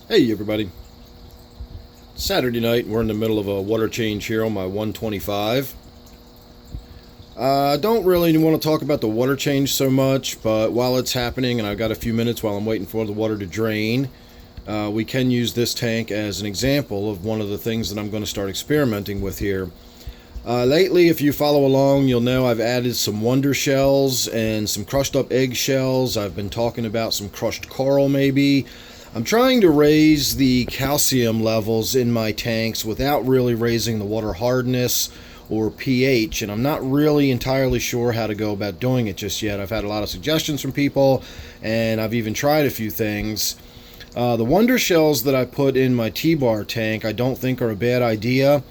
Hey everybody. Saturday night, we're in the middle of a water change here on my 125. I don't really want to talk about the water change so much, but while it's happening and I've got a few minutes while I'm waiting for the water to drain, we can use this tank as an example of one of the things that I'm going to start experimenting with here. Lately, if you follow along, you'll know I've added some wonder shells and some crushed up egg shells. I've been talking about some crushed coral maybe. I'm trying to raise the calcium levels in my tanks without really raising the water hardness or pH, and I'm not really entirely sure how to go about doing it just yet. I've had a lot of suggestions from people, and I've even tried a few things. The wonder shells that I put in my T-bar tank I don't think are a bad idea.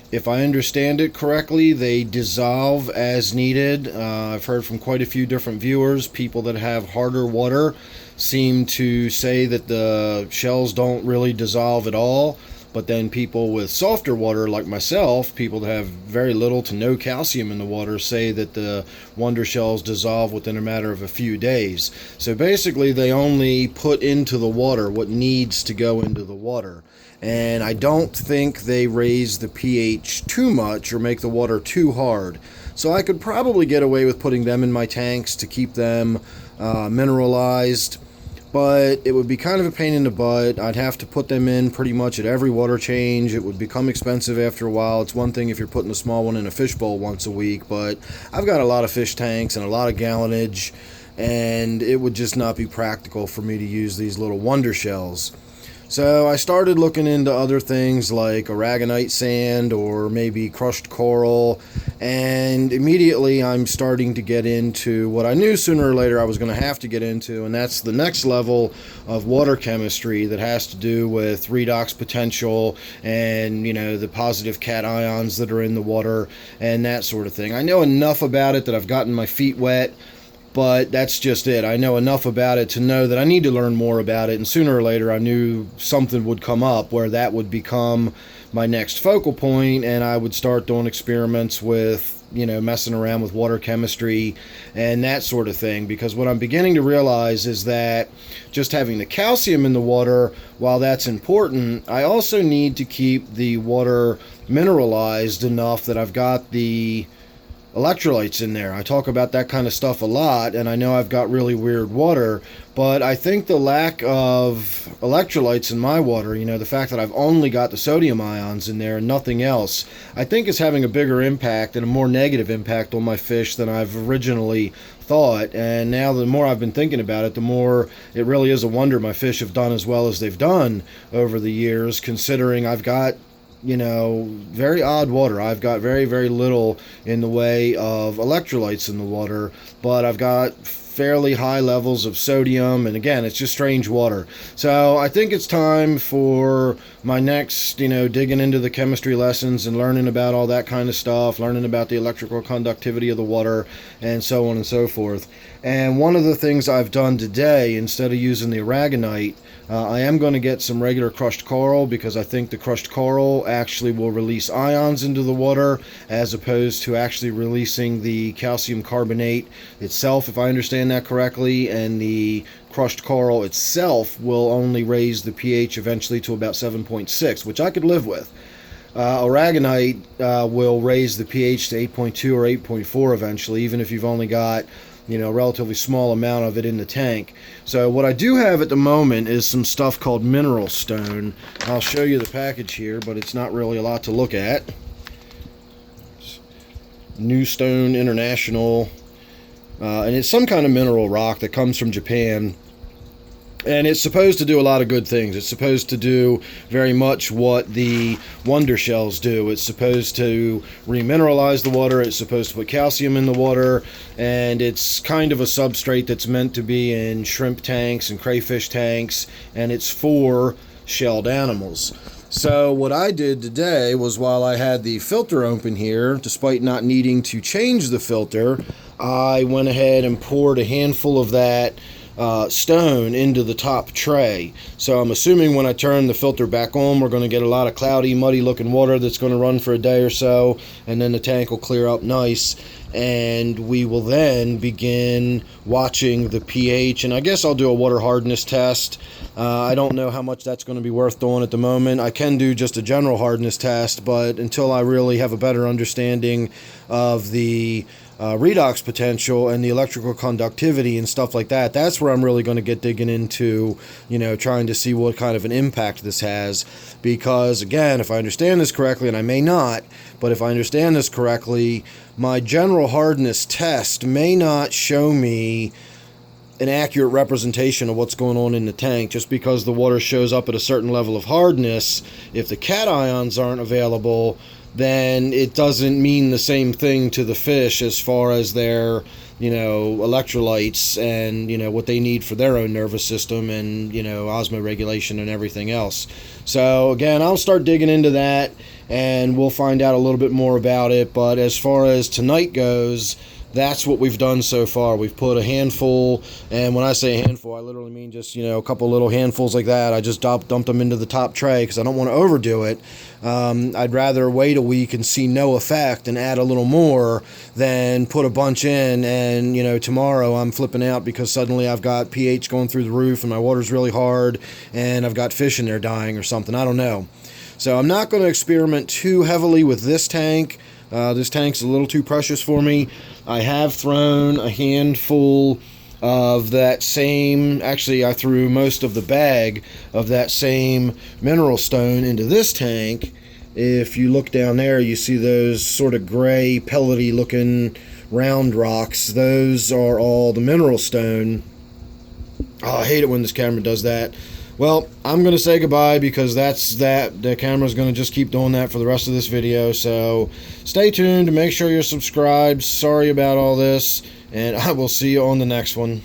If I understand it correctly, they dissolve as needed. I've heard from quite a few different viewers, people that have harder water seem to say that the shells don't really dissolve at all, but then people with softer water like myself, people that have very little to no calcium in the water, say that the wonder shells dissolve within a matter of a few days. So basically they only put into the water what needs to go into the water, and I don't think they raise the pH too much or make the water too hard. So I could probably get away with putting them in my tanks to keep them mineralized, but it would be kind of a pain in the butt. I'd have to put them in pretty much at every water change. It would become expensive after a while. It's one thing if you're putting a small one in a fishbowl once a week, but I've got a lot of fish tanks and a lot of gallonage, and it would just not be practical for me to use these little wonder shells. So I started looking into other things like aragonite sand or maybe crushed coral, and immediately I'm starting to get into what I knew sooner or later I was going to have to get into, and that's the next level of water chemistry that has to do with redox potential and, the positive cations that are in the water and that sort of thing. I know enough about it that I've gotten my feet wet, but that's just it. I know enough about it to know that I need to learn more about it, and sooner or later I knew something would come up where that would become my next focal point, and I would start doing experiments with, messing around with water chemistry and that sort of thing, because what I'm beginning to realize is that just having the calcium in the water, while that's important, I also need to keep the water mineralized enough that I've got the electrolytes in there. I talk about that kind of stuff a lot, and I know I've got really weird water, but I think the lack of electrolytes in my water, the fact that I've only got the sodium ions in there and nothing else, I think is having a bigger impact and a more negative impact on my fish than I've originally thought. And now the more I've been thinking about it, the more it really is a wonder my fish have done as well as they've done over the years, considering I've got very odd water. I've got very, very little in the way of electrolytes in the water, but I've got fairly high levels of sodium, and again, it's just strange water. So I think it's time for my next, digging into the chemistry lessons and learning about all that kind of stuff, learning about the electrical conductivity of the water, and so on and so forth. And one of the things I've done today, instead of using the aragonite, I am going to get some regular crushed coral, because I think the crushed coral actually will release ions into the water as opposed to actually releasing the calcium carbonate itself, if I understand that correctly, and the crushed coral itself will only raise the pH eventually to about 7.6, which I could live with. Aragonite will raise the pH to 8.2 or 8.4 eventually, even if you've only got a relatively small amount of it in the tank. So what I do have at the moment is some stuff called mineral stone. I'll show you the package here, but it's not really a lot to look at. Newstone International, and it's some kind of mineral rock that comes from Japan. And it's supposed to do a lot of good things. It's supposed to do very much what the wonder shells do. It's supposed to remineralize the water. It's supposed to put calcium in the water. And it's kind of a substrate that's meant to be in shrimp tanks and crayfish tanks. And it's for shelled animals. So what I did today was, while I had the filter open here, despite not needing to change the filter, I went ahead and poured a handful of that stone into the top tray. So I'm assuming when I turn the filter back on, we're going to get a lot of cloudy, muddy looking water that's going to run for a day or so, and then the tank will clear up nice. and we will then begin watching the pH, and I guess I'll do a water hardness test. I don't know how much that's going to be worth doing at the moment. I can do just a general hardness test, but until I really have a better understanding of the redox potential and the electrical conductivity and stuff like that, that's where I'm really going to get digging into, trying to see what kind of an impact this has. Because again, if I understand this correctly, and I may not, but if I understand this correctly, my general hardness test may not show me an accurate representation of what's going on in the tank. Just because the water shows up at a certain level of hardness, if the cations aren't available, then it doesn't mean the same thing to the fish as far as their electrolytes and what they need for their own nervous system and osmoregulation and everything else. So again, I'll start digging into that and we'll find out a little bit more about it. But as far as tonight goes, that's what we've done so far. We've put a handful, and when I say a handful, I literally mean just, a couple little handfuls like that. I just dumped them into the top tray because I don't want to overdo it. I'd rather wait a week and see no effect and add a little more than put a bunch in and, tomorrow I'm flipping out because suddenly I've got pH going through the roof and my water's really hard and I've got fish in there dying or something. I don't know. So I'm not going to experiment too heavily with this tank. This tank's a little too precious for me. I have thrown a handful of that same, actually I threw most of the bag of that same mineral stone into this tank. If you look down there, you see those sort of gray pellety looking round rocks. Those are all the mineral stone. Oh, I hate it when this camera does that. Well, I'm going to say goodbye because that's that. The camera's going to just keep doing that for the rest of this video. So stay tuned to make sure you're subscribed. Sorry about all this, and I will see you on the next one.